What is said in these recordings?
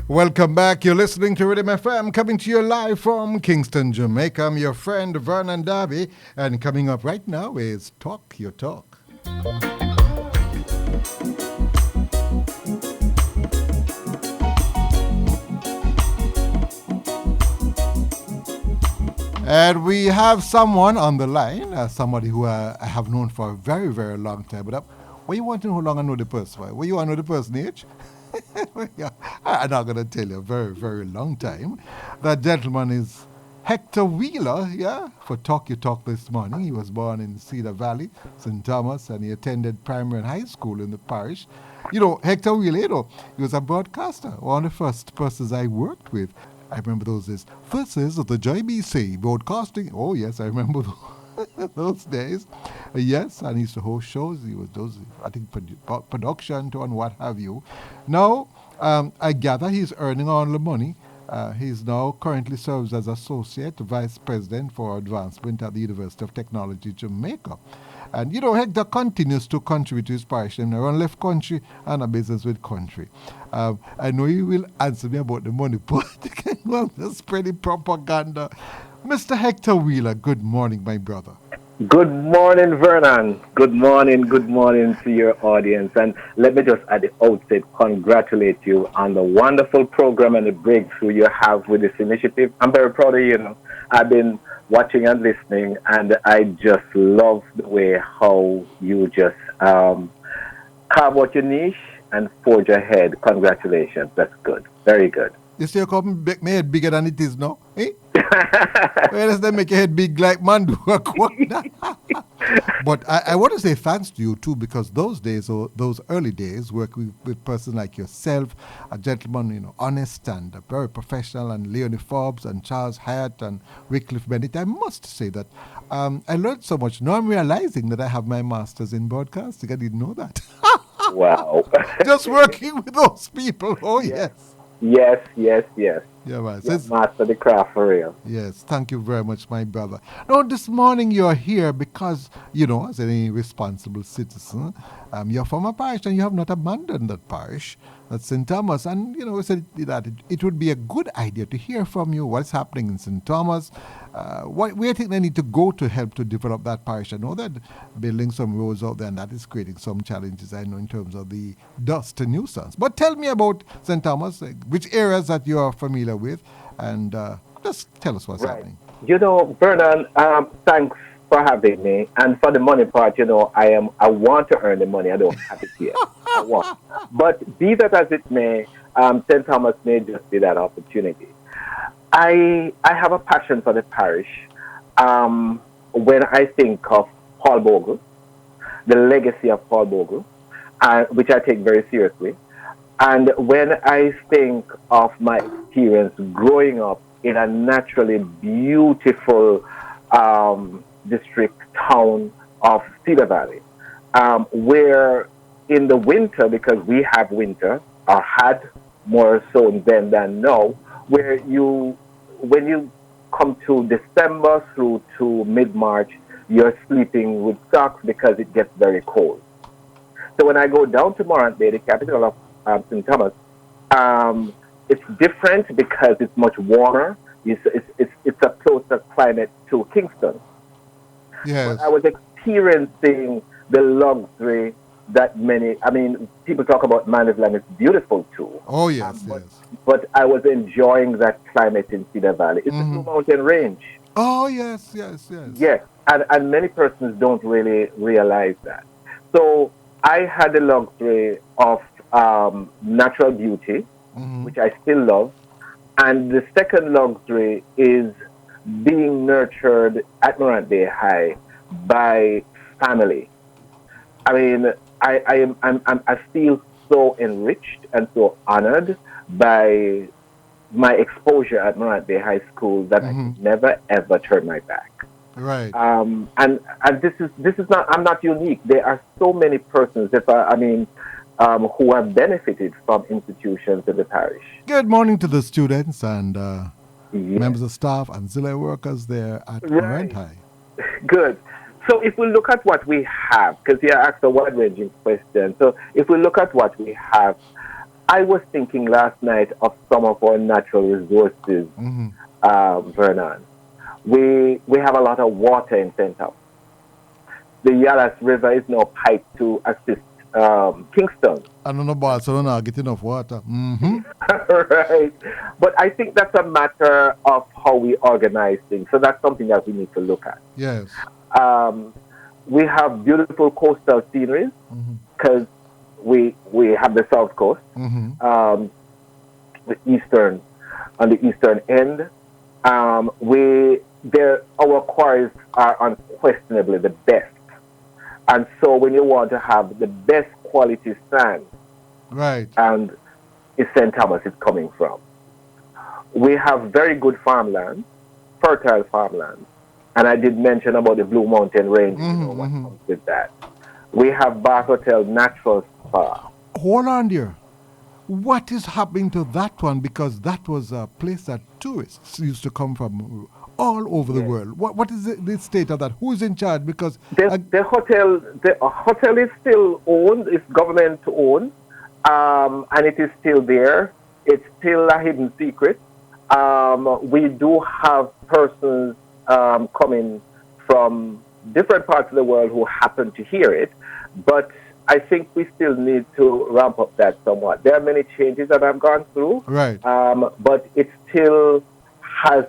Welcome back. You're listening to Rhythm FM, coming to you live from Kingston, Jamaica. I'm your friend Vernon Darby, and coming up right now is Talk Your Talk. And we have someone on the line, somebody who I have known for a very, very long time. But what you want to know how long I know the person? What you want to know the person age? Yeah, I'm not going to tell you a very, very long time. That gentleman is Hector Wheeler, yeah, for Talk Your Talk this morning. He was born in Cedar Valley, St. Thomas, and he attended primary and high school in the parish. Hector Wheeler, he was a broadcaster, one of the first persons I worked with. I remember those days. This is the JBC broadcasting. Oh, yes, I remember those days. Yes, and he used to host shows. He was those, I think, production and what have you. Now, I gather he's earning all the money. He's now currently serves as Associate Vice President for Advancement at the University of Technology, Jamaica. And, Hector continues to contribute to his parish and run left country and a business with country. I know you will answer me about the money, but I'm just spreading propaganda. Mr. Hector Wheeler, good morning, my brother. Good morning, Vernon. Good morning to your audience. And let me just at the outset congratulate you on the wonderful program and the breakthrough you have with this initiative. I'm very proud of you. I've been watching and listening, and I just love the way how you just carve out your niche and forge ahead. Congratulations. That's good. Very good. You see, you come make my head bigger than it is now, eh? Where does that make your head big like Mandu? But I want to say thanks to you too, because those days, or those early days, working with persons like yourself, a gentleman, honest and very professional, and Leonie Forbes and Charles Hyatt and Wycliffe Bennett, I must say that I learned so much. Now I'm realizing that I have my master's in broadcasting. I didn't know that. Wow. Just working with those people. Oh, yes. Yes. Yeah, right. Master the craft for real. Yes, thank you very much, my brother. Now, this morning you're here because, as any responsible citizen, you're from a parish and you have not abandoned that parish. That's St. Thomas. And, we said that it would be a good idea to hear from you what's happening in St. Thomas, where you think they need to go to help to develop that parish. I know that building some roads out there, and that is creating some challenges, I know, in terms of the dust and nuisance. But tell me about St. Thomas, which areas that you are familiar with, and just tell us what's happening. Vernon, thanks for having me. And for the money part, I want to earn the money. I don't have it yet. I want. But be that as it may, St. Thomas may just be that opportunity. I have a passion for the parish. When I think of Paul Bogle, the legacy of Paul Bogle, which I take very seriously, and when I think of my experience growing up in a naturally beautiful district town of Cedar Valley, where in the winter, because we have winter, or had more so then than now, where when you come to December through to mid-March, you're sleeping with socks because it gets very cold. So when I go down to Morant Bay, the capital of St. Thomas, it's different because it's much warmer. It's a closer climate to Kingston. Yes. But I was experiencing the luxury that people talk about Manus Land. It's beautiful too. Oh, yes, But I was enjoying that climate in Cedar Valley. It's a Blue Mountain range. Oh, yes. Yes, and many persons don't really realize that. So I had the luxury of natural beauty, which I still love. And the second luxury is being nurtured at Morant Bay High by family. I feel so enriched and so honored by my exposure at Morant Bay High School that I could never ever turn my back. Right. And this is not. I'm not unique. There are so many persons who have benefited from institutions in the parish. Good morning to the students and members of staff and auxiliary workers there at Morant High. Good. So if we look at what we have, because you asked a wide-ranging question. So if we look at what we have, I was thinking last night of some of our natural resources, Mm-hmm. Vernon. We have a lot of water in St. Thomas. The Yalas River is now piped to assist Kingston. I don't know Barcelona get enough water. Mm-hmm. Right. But I think that's a matter of how we organize things. So that's something that we need to look at. Yes. Um, we have beautiful coastal sceneries Mm-hmm. because we have the south coast, Mm-hmm. the eastern on the eastern end. We there our quarries are unquestionably the best, and so when you want to have the best quality sand, Right. and it's St. Thomas is coming from. We have very good farmland, fertile farmland, and I did mention about the Blue Mountain Range. You know Mm-hmm. what Mm-hmm. comes with that. We have Bath Hotel Natural Spa. Hold on there. What is happening to that one? Because that was a place that tourists used to come from all over the Yes. world. What is the state of that? Who's in charge? Because The hotel is still owned. It's government owned, and it is still there. It's still a hidden secret. We do have persons coming from different parts of the world who happen to hear it, but I think we still need to ramp up that somewhat. There are many changes that I've gone through, right. but it still has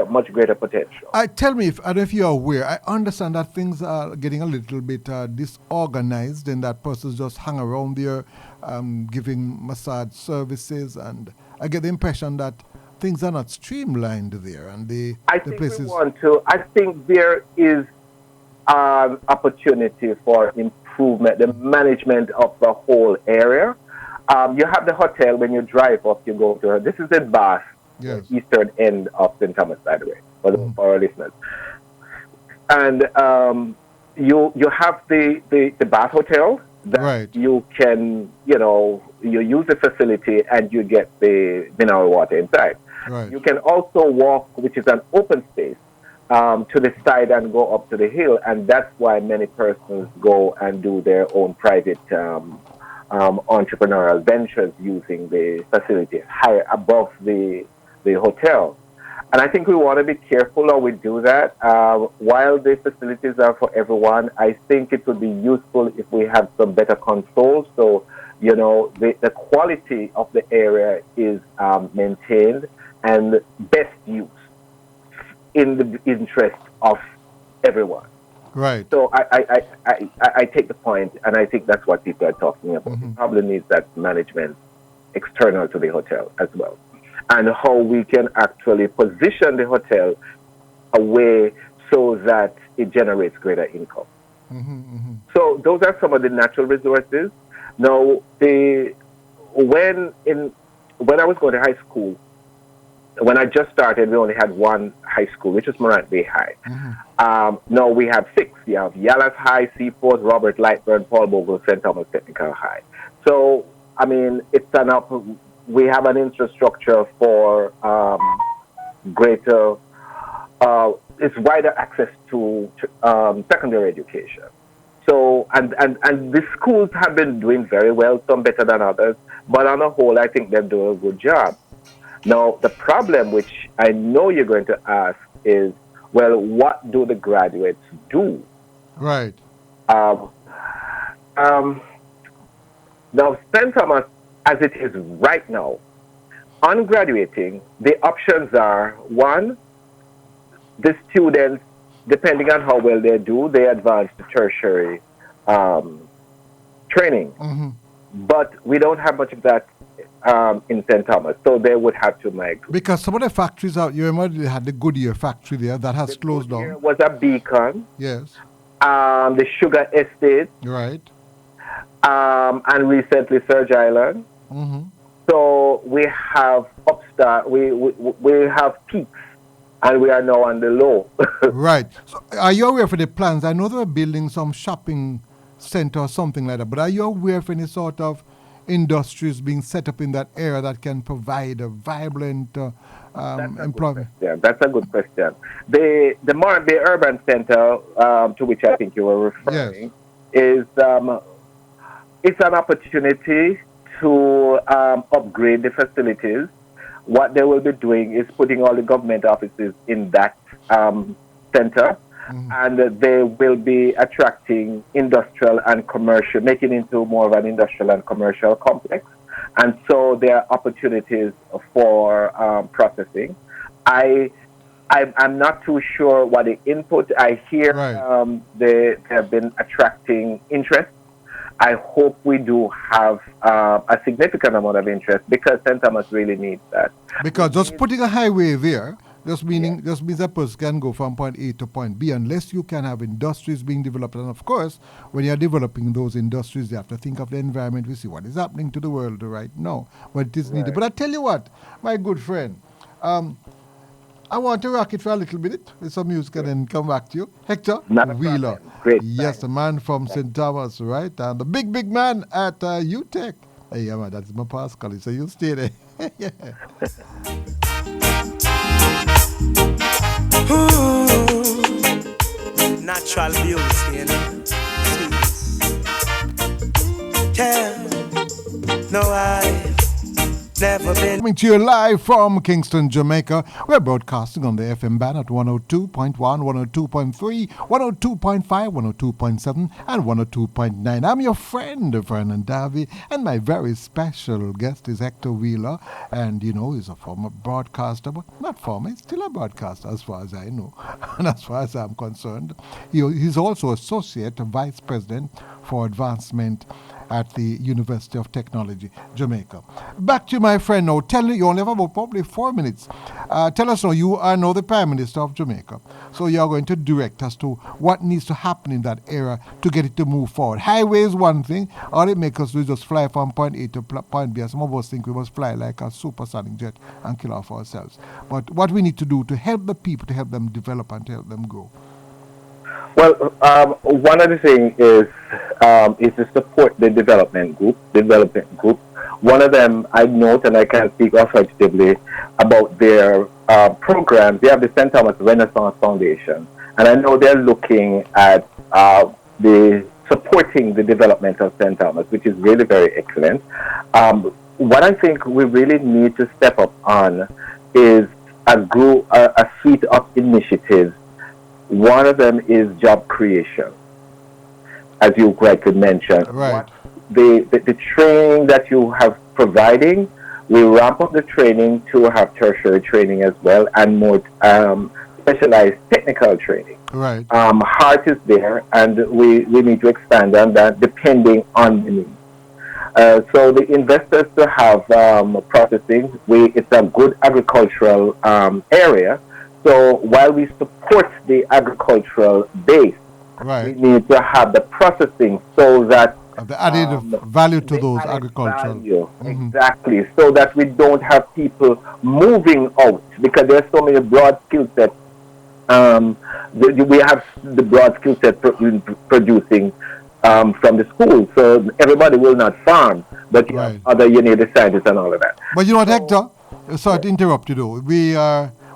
much greater potential. Tell me if I don't know if you're aware. I understand that things are getting a little bit disorganized, and that persons just hang around there, giving massage services, and I get the impression that things are not streamlined there, and I the think we places. want to. I think there is opportunity for improvement, the management of the whole area. You have the hotel when you drive up, you go to this is in Bath, the Yes. eastern end of St. Thomas, by the way, Mm. for our listeners. And you have the Bath Hotel that Right. you can, you use the facility and you get the mineral water inside. Right. You can also walk, which is an open space, to the side and go up to the hill, and that's why many persons go and do their own private entrepreneurial ventures using the facility higher above the hotel. And I think we want to be careful how we do that. While the facilities are for everyone, I think it would be useful if we have some better control. So, the quality of the area is maintained and best used in the interest of everyone. Right. So I take the point, and I think that's what people are talking about. Mm-hmm. The problem is that management external to the hotel as well, and how we can actually position the hotel away so that it generates greater income. Mm-hmm. Mm-hmm. So those are some of the natural resources. Now, when I was going to high school, when I just started, we only had one high school, which was Morant Bay High. Mm-hmm. Now we have six. You have Yalas High, Seaforth, Robert Lightburn, Paul Bogle, St. Thomas Technical High. So, I mean, we have an infrastructure for greater, it's wider access to secondary education. So, and the schools have been doing very well, some better than others, but on the whole, I think they're doing a good job. Now, the problem, which I know you're going to ask, is, well, what do the graduates do? Right. Um, now, St. Thomas, as it is right now, on graduating, the options are, one, the students, depending on how well they do, they advance to tertiary training. Mm-hmm. But we don't have much of that in St. Thomas, so they would have to migrate. Because some of the factories out, you remember they had the Goodyear factory there that has closed There down. was a Beacon, Yes. the Sugar Estate, Right. and recently Surge Island. Mm-hmm. So we have upstart, we have peaks, and we are now on the low. Right. So are you aware of the plans? I know they were building some shopping center or something like that, but are you aware of any sort of industries being set up in that area that can provide a vibrant employment? Yeah, that's a good question. The urban center to which I think you were referring is it's an opportunity to upgrade the facilities. What they will be doing is putting all the government offices in that center, and they will be attracting industrial and commercial, making it into more of an industrial and commercial complex. And so there are opportunities for processing. I'm not too sure what the input. I hear they have been attracting interest. I hope we do have a significant amount of interest because St. Thomas really needs that. Because just putting a highway there just means a person can go from point A to point B unless you can have industries being developed. And of course, when you're developing those industries, you have to think of the environment. We see what is happening to the world right now. But it is needed. But I tell you what, my good friend, I want to rock it for a little minute with some music and then come back to you. Hector Wheeler. Great. Yes, the man from St. Thomas, right? And the big man at UTech. Hey, yeah, man, that's my Pascal. So you stay there. Yeah. Natural beauty, you know. No, I've never been. Coming to you live from Kingston, Jamaica. We're broadcasting on the FM band at 102.1, 102.3, 102.5, 102.7, and 102.9. I'm your friend, Vernon Davy, and my very special guest is Hector Wheeler. And, you know, he's a former broadcaster, but not former, he's still a broadcaster as far as I know, and as far as I'm concerned. He's also Associate Vice President for Advancement at the University of Technology, Jamaica. Back to my friend now. Tell me, you only have about probably 4 minutes. Tell us now, you are now the Prime Minister of Jamaica. So you are going to direct us to what needs to happen in that area to get it to move forward. Highway is one thing. All it makes us do is just fly from point A to point B. Some of us think we must fly like a supersonic jet and kill off ourselves. But what we need to do to help the people, to help them develop and to help them grow. Well, one of the things is to support the development group. One of them I note, and I can speak authoritatively about their programs. They have the St. Thomas Renaissance Foundation, and I know they're looking at supporting the development of St. Thomas, which is really very excellent. What I think we really need to step up on is a suite of initiatives. One of them is job creation, as you correctly mentioned. Right. The training that you have providing, we ramp up the training to have tertiary training as well and more specialized technical training. Right. Heart is there, and we need to expand on that depending on the needs. So the investors to have processing, it's a good agricultural area. So while we support the agricultural base, we need to have the processing so that the added value to those agricultural. Exactly, so that we don't have people moving out because there's so many broad skill sets. We have the broad skill set producing from the schools, so everybody will not farm, but you need the scientists and all of that. But you know what, Hector? Sorry to interrupt you though.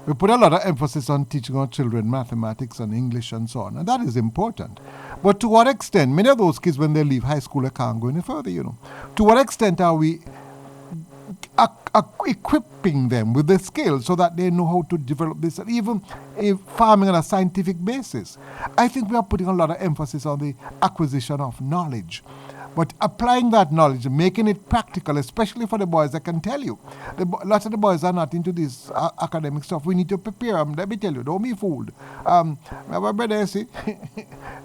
We put a lot of emphasis on teaching our children mathematics and English and so on, and that is important. But to what extent, many of those kids, when they leave high school, they can't go any further, you know. To what extent are we equipping them with the skills so that they know how to develop this, and even farming on a scientific basis? I think we are putting a lot of emphasis on the acquisition of knowledge. But applying that knowledge, making it practical, especially for the boys, I can tell you, lots of the boys are not into this academic stuff. We need to prepare them. Let me tell you, don't be fooled. My brother, you see,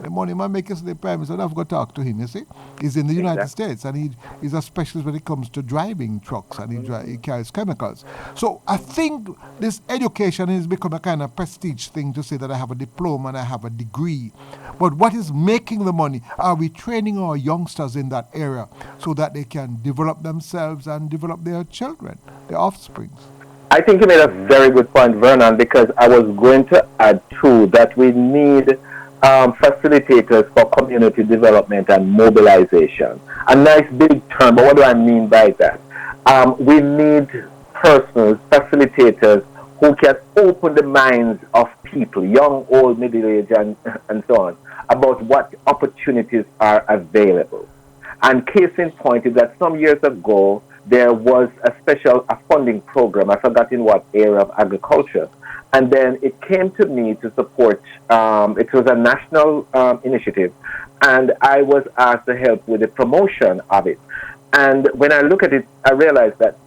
the money man makes us the prime minister, I've got to talk to him, you see. He's in the United States, and he's a specialist when it comes to driving trucks, and he carries chemicals. So I think this education has become a kind of prestige thing to say that I have a diploma and I have a degree. But what is making the money? Are we training our youngsters in that area so that they can develop themselves and develop their children, their offsprings? I think you made a very good point, Vernon, because I was going to add too that we need facilitators for community development and mobilization. A nice big term, but what do I mean by that? We need persons, facilitators who can open the minds of people, young, old, middle-aged, and so on, about what opportunities are available. And case in point is that some years ago, there was a funding program. I forgot in what area of agriculture. And then it came to me to support, it was a national initiative, and I was asked to help with the promotion of it. And when I look at it, I realized that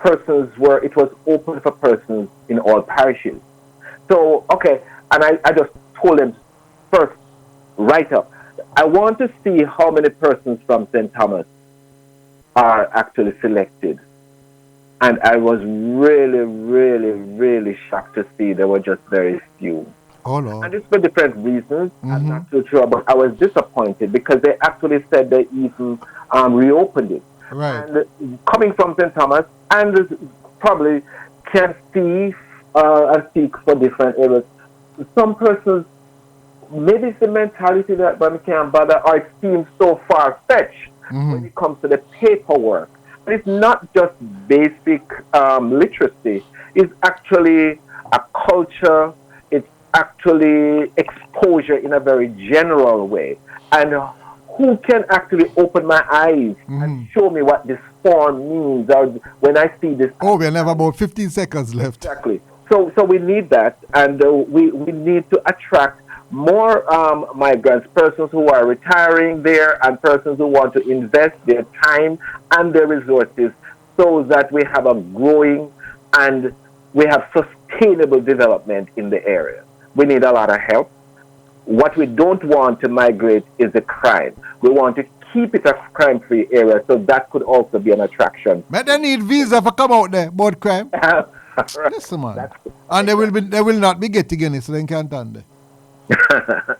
it was open for persons in all parishes. So, okay, and I just told them first, right up, I want to see how many persons from St. Thomas are actually selected. And I was really, really, really shocked to see there were just very few. Oh, Lord. And it's for different reasons. I'm Mm-hmm. not too sure, but I was disappointed because they actually said they even reopened it. Right. And coming from St. Thomas, and probably can see and speak for different areas. Some persons, maybe it's the mentality that one can't bother, or it seems so far-fetched when it comes to the paperwork. But it's not just basic literacy. It's actually a culture. It's actually exposure in a very general way. And who can actually open my eyes and show me what this form means, or when I see this? Oh, we have about 15 seconds left. Exactly. So we need that, and we need to attract more migrants, persons who are retiring there, and persons who want to invest their time and their resources, so that we have a growing and we have sustainable development in the area. We need a lot of help. What we don't want to migrate is the crime. We want to keep it a crime-free area, so that could also be an attraction. But they need visa for come out there, board crime. Listen, man. And they will not be getting any, so they can't done there.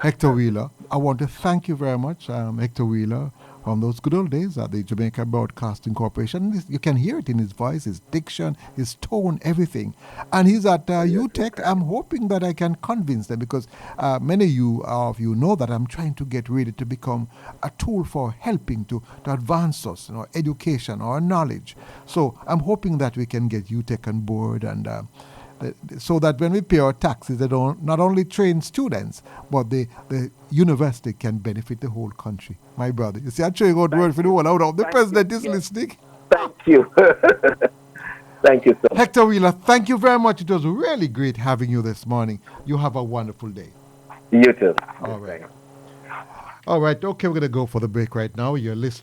Hector Wheeler, I want to thank you very much, Hector Wheeler, from those good old days at the Jamaica Broadcasting Corporation. You can hear it in his voice, his diction, his tone, everything. And he's at UTech. I'm hoping that I can convince them, because many of you know that I'm trying to get ready to become a tool for helping to advance us, education or knowledge. So I'm hoping that we can get UTech on board, and so that when we pay our taxes, they don't not only train students, but the university can benefit the whole country. My brother, you see, I'm showing out word for the whole out. The president is listening. Thank you. Thank you so much. Hector Wheeler, thank you very much. It was really great having you this morning. You have a wonderful day. You too. All right. All right. Okay, we're going to go for the break right now. You're listening.